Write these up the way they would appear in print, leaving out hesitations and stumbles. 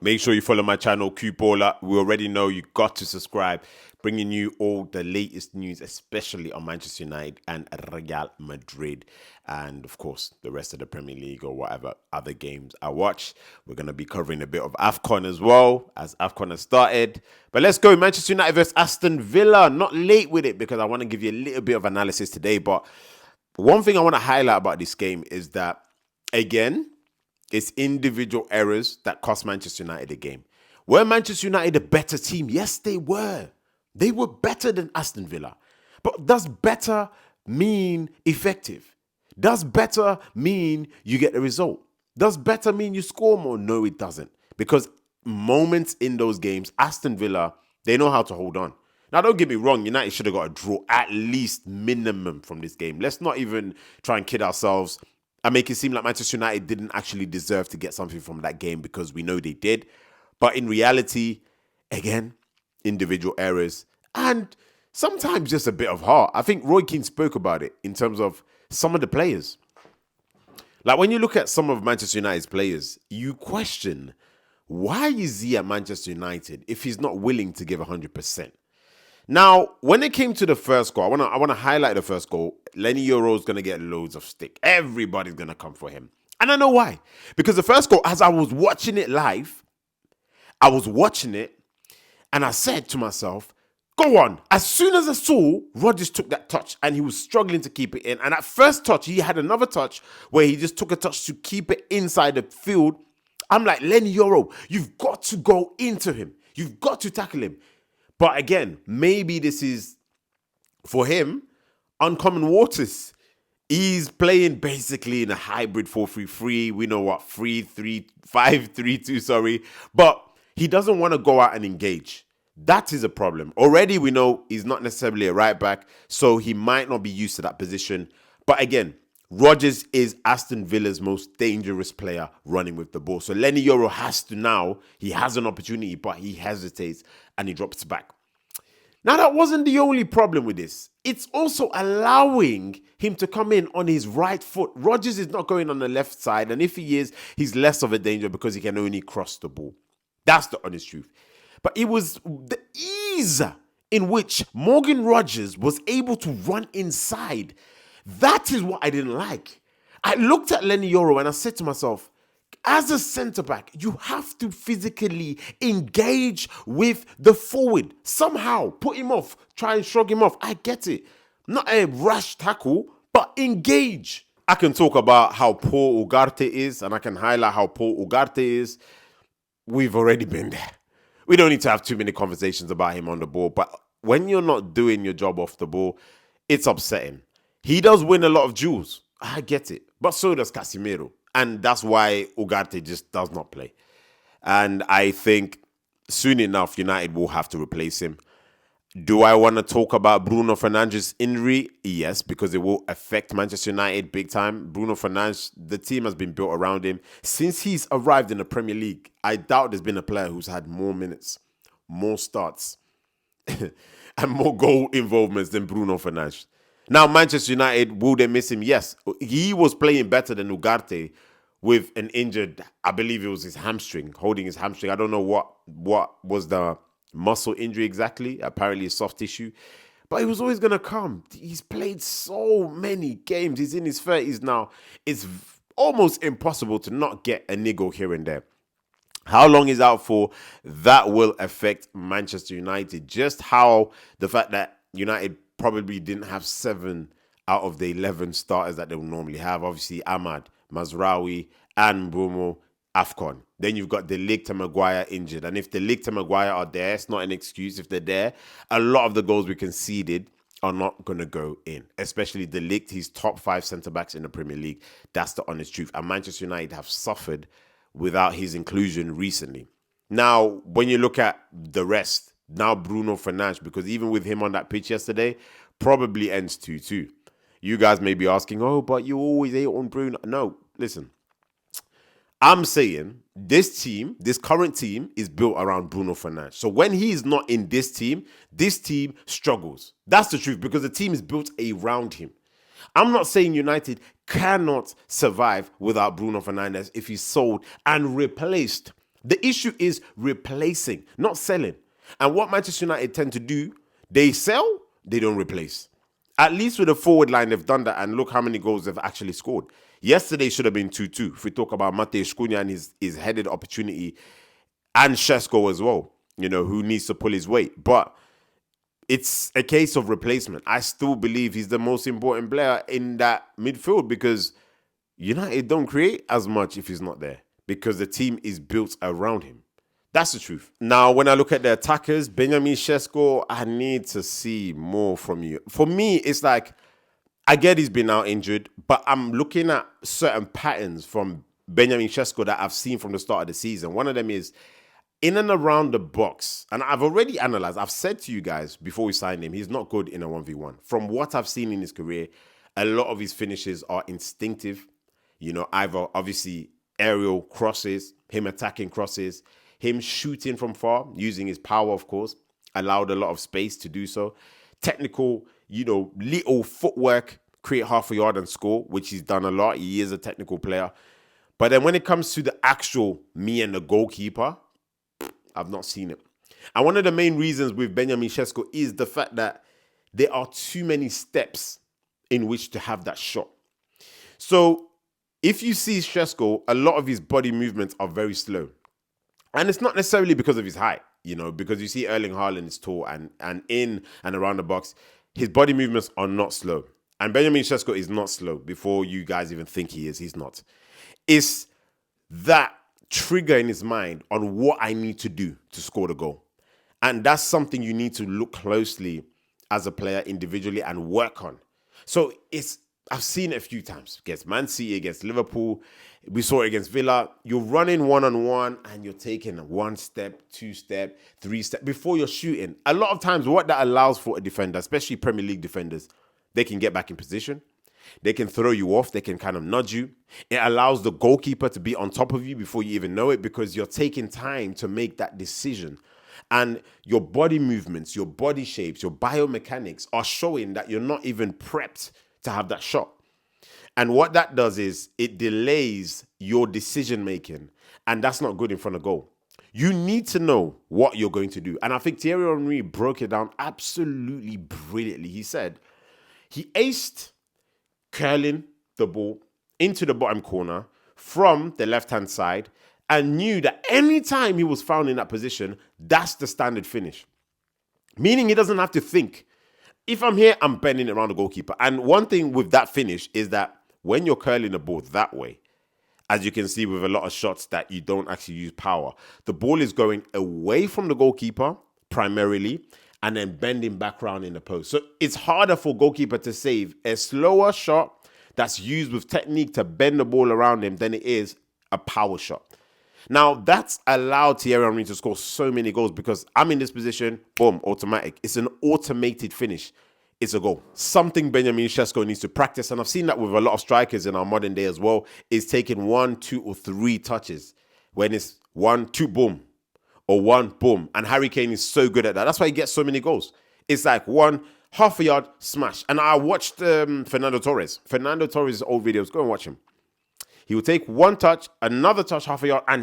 Make sure you follow my channel, Cupola. We already know you got to subscribe, bringing you all the latest news, especially on Manchester United and Real Madrid. And of course, the rest of the Premier League or whatever other games I watch. We're going to be covering a bit of AFCON as well, as AFCON has started. But let's go. Manchester United versus Aston Villa. Not late with it because I want to give you a little bit of analysis today. But one thing I want to highlight about this game is that, again, it's individual errors that cost Manchester United the game. Were Manchester United a better team? Yes, they were. They were better than Aston Villa. But does better mean effective? Does better mean you get the result? Does better mean you score more? No, it doesn't. Because moments in those games, Aston Villa, they know how to hold on. Now, don't get me wrong, United should have got a draw at least minimum from this game. Let's not even try and kid ourselves and make it seem like Manchester United didn't actually deserve to get something from that game, because we know they did. But in reality, again, individual errors and sometimes just a bit of heart. I think Roy Keane spoke about it in terms of some of the players. Like when you look at some of Manchester United's players, you question, why is he at Manchester United if he's not willing to give 100%? Now, when it came to the first goal, I want to highlight the first goal. Lenny Yoro's going to get loads of stick. Everybody's going to come for him. And I know why. Because the first goal, as I was watching it live, I was watching it and I said to myself, go on. As soon as I saw Rodgers took that touch and he was struggling to keep it in. And at first touch, he had another touch where he just took a touch to keep it inside the field. I'm like, Lenny Yoro, you've got to go into him. You've got to tackle him. But again, maybe this is, for him, uncommon waters. He's playing basically in a hybrid 4-3-3. We know what, 5-3-2, sorry. But he doesn't want to go out and engage. That is a problem. Already we know he's not necessarily a right back, so he might not be used to that position. But again, Rodgers is Aston Villa's most dangerous player running with the ball. So Lenny Yoro has to now, he has an opportunity, but he hesitates and he drops back. Now, that wasn't the only problem with this. It's also allowing him to come in on his right foot. Rodgers is not going on the left side, and if he is, he's less of a danger because he can only cross the ball. That's the honest truth. But it was the ease in which Morgan Rodgers was able to run inside. That is what I didn't like. I looked at Lenny Yoro and I said to myself, as a centre-back, you have to physically engage with the forward. Somehow, put him off, try and shrug him off. I get it. Not a rash tackle, but engage. I can talk about how poor Ugarte is, and I can highlight how poor Ugarte is. We've already been there. We don't need to have too many conversations about him on the ball, but when you're not doing your job off the ball, it's upsetting. He does win a lot of duels. I get it. But so does Casemiro. And that's why Ugarte just does not play. And I think soon enough, United will have to replace him. Do I want to talk about Bruno Fernandes' injury? Yes, because it will affect Manchester United big time. Bruno Fernandes, the team has been built around him. Since he's arrived in the Premier League, I doubt there's been a player who's had more minutes, more starts, and more goal involvements than Bruno Fernandes. Now, Manchester United, will they miss him? Yes. He was playing better than Ugarte with an injured, I believe it was his hamstring, holding his hamstring. I don't know what was the muscle injury exactly, apparently a soft tissue. But he was always going to come. He's played so many games. He's in his 30s now. It's almost impossible to not get a niggle here and there. How long he's out for, that will affect Manchester United. Just how the fact that United probably didn't have 7 out of the 11 starters that they would normally have. Obviously, Ahmad, Mazraoui, and Bruno, AFCON. Then you've got De Ligt and Maguire injured. And if De Ligt and Maguire are there, it's not an excuse. If they're there, a lot of the goals we conceded are not going to go in. Especially De Ligt, he's top 5 centre-backs in the Premier League. That's the honest truth. And Manchester United have suffered without his inclusion recently. Now, when you look at the rest, now Bruno Fernandes, because even with him on that pitch yesterday, probably ends 2-2. You guys may be asking, oh, but you always hate on Bruno. No, listen. I'm saying this team, this current team, is built around Bruno Fernandes. So when he is not in this team struggles. That's the truth, because the team is built around him. I'm not saying United cannot survive without Bruno Fernandes if he's sold and replaced The issue is replacing, not selling. And what Manchester United tend to do, they sell, they don't replace. At least with the forward line, they've done that, and look how many goals they've actually scored. Yesterday should have been 2-2. If we talk about Matej Cunha and his headed opportunity, and Šeško as well, who needs to pull his weight. But it's a case of replacement. I still believe he's the most important player in that midfield because United don't create as much if he's not there because the team is built around him. That's the truth. Now, when I look at the attackers, Benjamin Šeško, I need to see more from you. For me, it's like, I get he's been out injured, but I'm looking at certain patterns from Benjamin Šeško that I've seen from the start of the season. One of them is in and around the box. And I've already analyzed, I've said to you guys before we signed him, he's not good in a 1v1. From what I've seen in his career, a lot of his finishes are instinctive. Either obviously aerial crosses, him attacking crosses, him shooting from far, using his power, of course, allowed a lot of space to do so. Technical, little footwork, create half a yard and score, which he's done a lot. He is a technical player. But then when it comes to the actual me and the goalkeeper, I've not seen it. And one of the main reasons with Benjamin Šeško is the fact that there are too many steps in which to have that shot. So if you see Šeško, a lot of his body movements are very slow. And it's not necessarily because of his height, because you see Erling Haaland is tall and in and around the box, his body movements are not slow. And Benjamin Šeško is not slow before you guys even think he is. He's not. It's that trigger in his mind on what I need to do to score the goal. And that's something you need to look closely as a player individually and work on. So I've seen it a few times against Man City, against Liverpool. We saw it against Villa. You're running one-on-one and you're taking 1 step, 2 step, 3 step before you're shooting. A lot of times what that allows for a defender, especially Premier League defenders, they can get back in position. They can throw you off. They can kind of nudge you. It allows the goalkeeper to be on top of you before you even know it because you're taking time to make that decision. And your body movements, your body shapes, your biomechanics are showing that you're not even prepped to have that shot. And what that does is it delays your decision making, and that's not good in front of goal. You need to know what you're going to do. And I think Thierry Henry broke it down absolutely brilliantly. He said he aced curling the ball into the bottom corner from the left-hand side and knew that any time he was found in that position, that's the standard finish. Meaning he doesn't have to think. If I'm here, I'm bending it around the goalkeeper. And one thing with that finish is that when you're curling the ball that way, as you can see with a lot of shots that you don't actually use power, the ball is going away from the goalkeeper primarily and then bending back around in the post. So it's harder for goalkeeper to save a slower shot that's used with technique to bend the ball around him than it is a power shot. Now, that's allowed Thierry Henry to score so many goals because I'm in this position, boom, automatic. It's an automated finish. It's a goal. Something Benjamin Šeško needs to practice, and I've seen that with a lot of strikers in our modern day as well, is taking 1, 2, or 3 touches when it's 1, 2, boom, or 1, boom. And Harry Kane is so good at that. That's why he gets so many goals. It's like 1, half a yard, smash. And I watched Fernando Torres' old videos. Go and watch him. He will take 1 touch, another touch, half a yard, and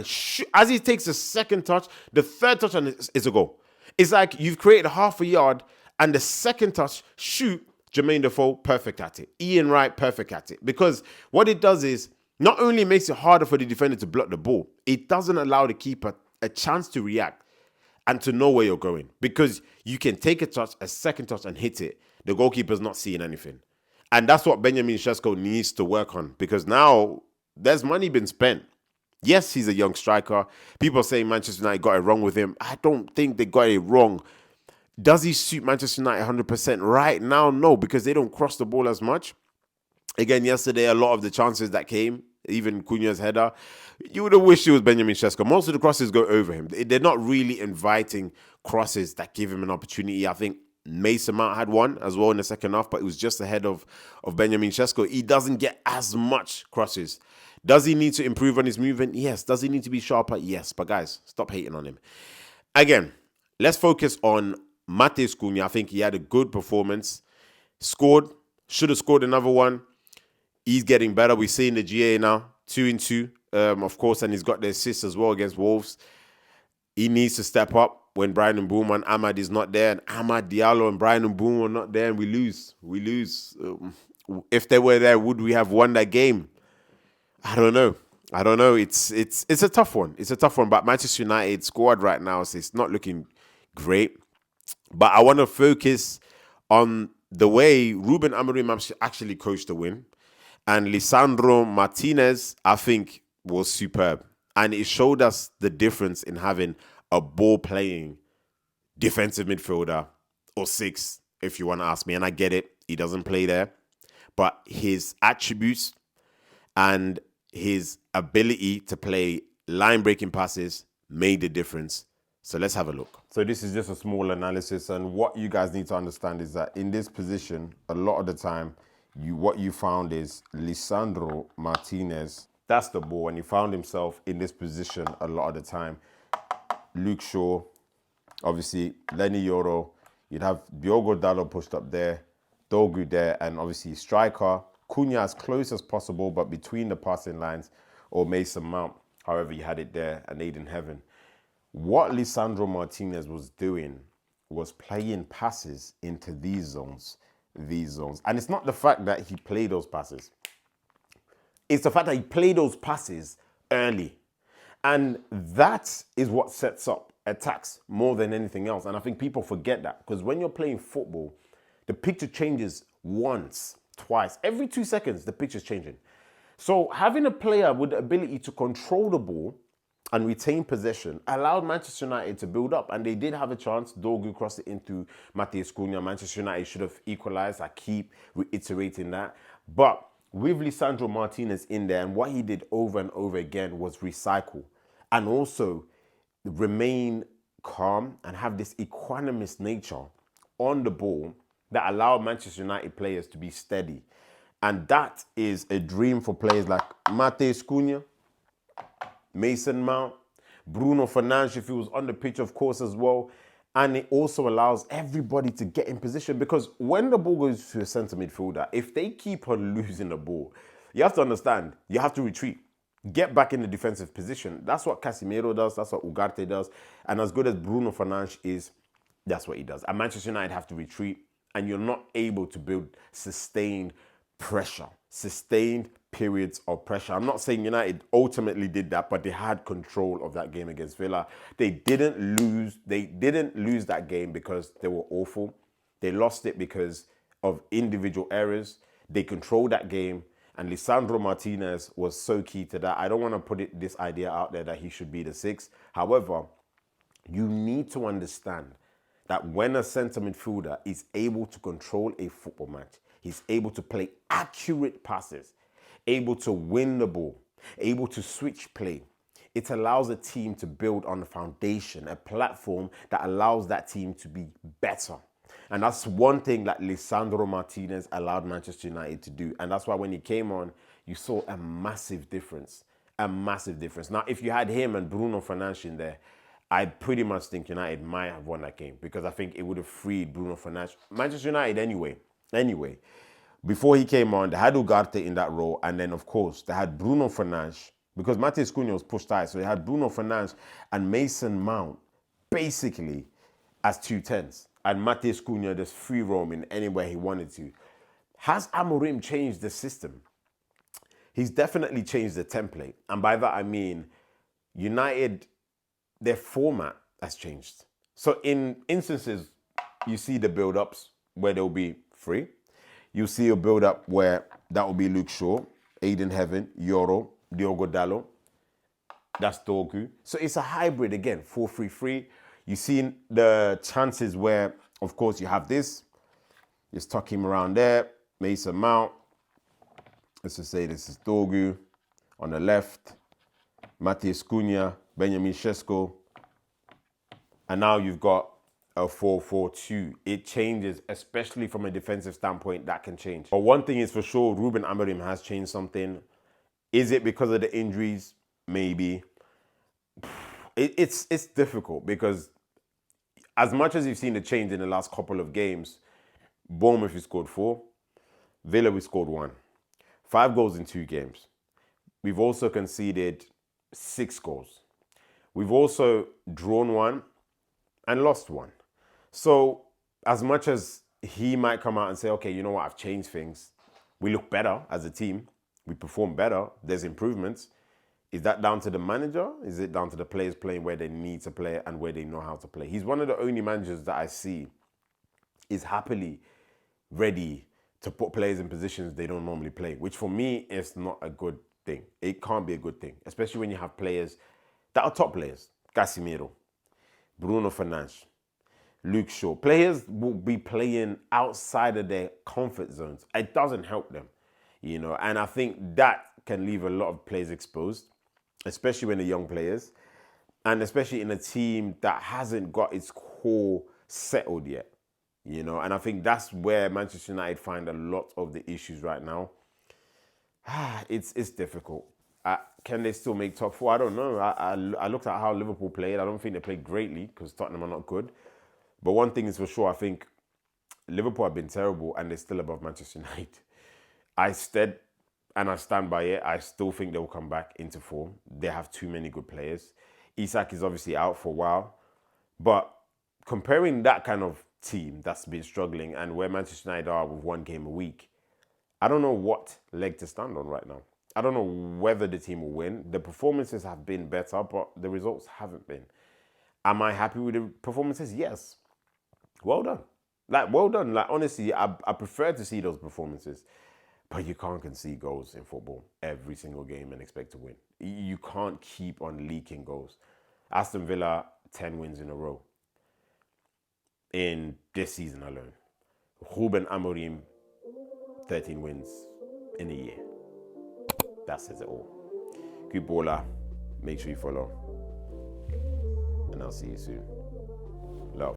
as he takes the second touch, the third touch is a goal. It's like you've created half a yard, and the second touch, shoot, Jermaine Defoe, perfect at it. Ian Wright, perfect at it. Because what it does is, not only makes it harder for the defender to block the ball, it doesn't allow the keeper a chance to react and to know where you're going. Because you can take a touch, a second touch, and hit it. The goalkeeper's not seeing anything. And that's what Benjamin Šeško needs to work on. Because now, there's money been spent. Yes, he's a young striker. People say Manchester United got it wrong with him. I don't think they got it wrong. Does he suit Manchester United 100% right now? No, because they don't cross the ball as much. Again, yesterday, a lot of the chances that came, even Cunha's header, you would have wished it was Benjamin Šeško. Most of the crosses go over him. They're not really inviting crosses that give him an opportunity. I think Mason Mount had one as well in the second half, but it was just ahead of Benjamin Šeško. He doesn't get as much crosses. Does he need to improve on his movement? Yes. Does he need to be sharper? Yes. But guys, stop hating on him. Again, let's focus on Matej Cunha. I think he had a good performance. Scored. Should have scored another one. He's getting better. We're seeing the GA now. 2-2, of course, and he's got the assist as well against Wolves. He needs to step up when Brian Mbeumo and Ahmad is not there, and Ahmad Diallo and Brian Mbeumo are not there, and we lose. We lose. If they were there, would we have won that game? I don't know. I don't know. It's a tough one. It's a tough one. But Manchester United squad right now, so it's not looking great. But I want to focus on the way Ruben Amorim actually coached the win. And Lisandro Martinez, I think, was superb. And it showed us the difference in having a ball-playing defensive midfielder or six, if you want to ask me. And I get it. He doesn't play there. But his attributes and his ability to play line-breaking passes made the difference. So let's have a look. So this is just a small analysis, and what you guys need to understand is that in this position, a lot of the time, what you found is Lisandro Martinez. That's the ball, and he found himself in this position a lot of the time. Luke Shaw, obviously Lenny Yoro. You'd have Diogo Dalot pushed up there, Dogu there, and obviously striker Cunha as close as possible, but between the passing lines, or Mason Mount, however you had it there, and Aiden Heaven. What Lisandro Martinez was doing was playing passes into these zones. And it's not the fact that he played those passes. It's the fact that he played those passes early. And that is what sets up attacks more than anything else. And I think people forget that, because when you're playing football, the picture changes once, twice. Every 2 seconds, the picture's changing. So having a player with the ability to control the ball and retain possession allowed Manchester United to build up. And they did have a chance. Dogu crossed it into Matheus Cunha. Manchester United should have equalized. I keep reiterating that. But with Lisandro Martinez in there, and what he did over and over again was recycle and also remain calm and have this equanimous nature on the ball that allowed Manchester United players to be steady. And that is a dream for players like Matheus Cunha, Mason Mount, Bruno Fernandes, if he was on the pitch, of course, as well. And it also allows everybody to get in position, because when the ball goes to a centre midfielder, if they keep on losing the ball, you have to understand, you have to retreat. Get back in the defensive position. That's what Casemiro does. That's what Ugarte does. And as good as Bruno Fernandes is, that's what he does. And Manchester United have to retreat, and you're not able to build sustained pressure, sustained periods of pressure. I'm not saying United ultimately did that, but they had control of that game against Villa. They didn't lose that game because they were awful. They lost it because of individual errors. They controlled that game, and Lisandro Martinez was so key to that. I don't want to put this idea out there that he should be the sixth. However, you need to understand that when a centre midfielder is able to control a football match, he's able to play accurate passes, able to win the ball, able to switch play. It allows a team to build on a foundation, a platform that allows that team to be better. And that's one thing that Lisandro Martinez allowed Manchester United to do. And that's why when he came on, you saw a massive difference. A massive difference. Now, if you had him and Bruno Fernandes in there, I pretty much think United might have won that game, because I think it would have freed Bruno Fernandes. Manchester United anyway. Before he came on, they had Ugarte in that role, and then, of course, they had Bruno Fernandes, because Matheus Cunha was pushed high, so they had Bruno Fernandes and Mason Mount basically as 2 10s, and Matheus Cunha just free roaming anywhere he wanted to. Has Amorim changed the system? He's definitely changed the template, and by that I mean United, their format has changed. So in instances, you see the build-ups where they'll be free. You see a build-up where that will be Luke Shaw, Aiden Heaven, Yoro, Diogo Dalot. That's Dogu. So it's a hybrid again, 4-3-3. You see the chances where, of course, you have this. Just tuck him around there. Mason Mount. Let's just say this is Dogu on the left. Matheus Cunha, Benjamin Sesko. And now you've got a 4-4-2. It changes, especially from a defensive standpoint, that can change. But one thing is for sure, Ruben Amorim has changed something. Is it because of the injuries? Maybe. It's difficult, because as much as you've seen the change in the last couple of games, Bournemouth, we scored 4. Villa, we scored 1. 5 goals in 2 games. We've also conceded 6 goals. We've also drawn one and lost one. So as much as he might come out and say, okay, you know what, I've changed things. We look better as a team. We perform better. There's improvements. Is that down to the manager? Is it down to the players playing where they need to play and where they know how to play? He's one of the only managers that I see is happily ready to put players in positions they don't normally play, which for me is not a good thing. It can't be a good thing, especially when you have players that are top players. Casemiro, Bruno Fernandes, Luke Shaw. Players will be playing outside of their comfort zones. It doesn't help them, and I think that can leave a lot of players exposed, especially when they're young players, and especially in a team that hasn't got its core settled yet. And I think that's where Manchester United find a lot of the issues right now. It's difficult. Can they still make top four? I don't know. I looked at how Liverpool played. I don't think they played greatly because Tottenham are not good. But one thing is for sure, I think Liverpool have been terrible and they're still above Manchester United. I stand by it. I still think they'll come back into form. They have too many good players. Isak is obviously out for a while. But comparing that kind of team that's been struggling and where Manchester United are with one game a week, I don't know what leg to stand on right now. I don't know whether the team will win. The performances have been better, but the results haven't been. Am I happy with the performances? Yes. Well done. Well done. Honestly, I prefer to see those performances. But you can't concede goals in football every single game and expect to win. You can't keep on leaking goals. Aston Villa, 10 wins in a row in this season alone. Ruben Amorim, 13 wins in a year. That says it all. Kupola, make sure you follow. And I'll see you soon.